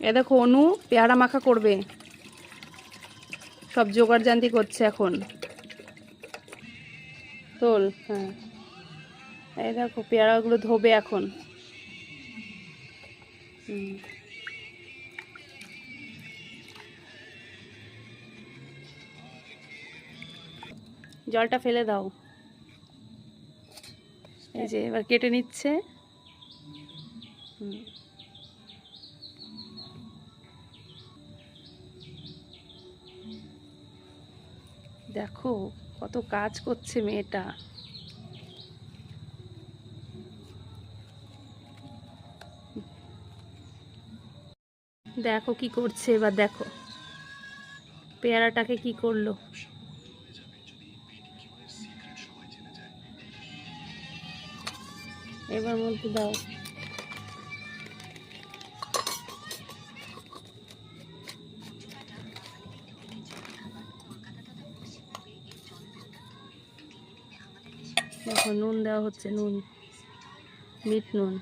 এ দেখো অনু পেয়ারা মাখা করবে, সব জোগাড় জান্তি করছে এখন। তোল, হ্যাঁ এই দেখো পেয়ারাগুলো ধোবে এখন। জলটা ফেলে দাও। এই যে এবার কেটে নিচ্ছে। দেখো কত কাজ করছে মেয়েটা। দেখো কি করছে এবার, দেখো পেয়ারাটাকে কি করলো। এবার মধ্যে দাও। দেখো নুন দেওয়া হচ্ছে, নুন, বিট নুন।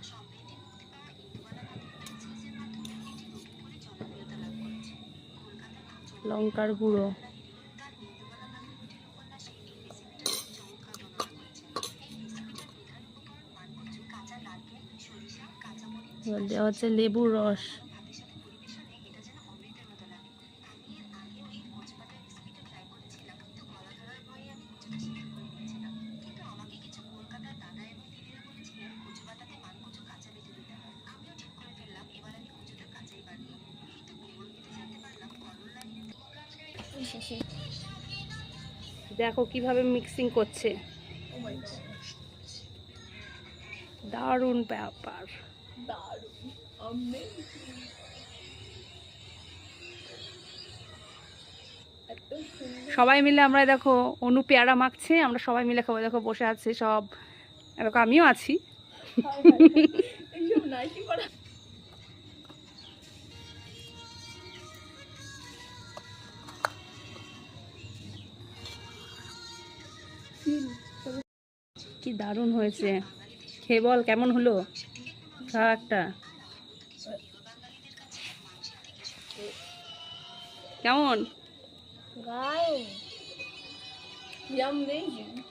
লঙ্কার গুঁড়ো, এবার দেওয়া হচ্ছে লেবুর রস। দেখো কিভাবে মিক্সিং করছে, দারুণ ব্যাপার। সবাই মিলে আমরা দেখো অনু পেয়ারা মাখছে, আমরা সবাই মিলে খাবো। দেখো বসে আছে সব, দেখো আমিও আছি। কি দারুণ হয়েছে, খেয়ে বল কেমন হলো। খাওয়া একটা কেমন? Wow. Yum, amazing.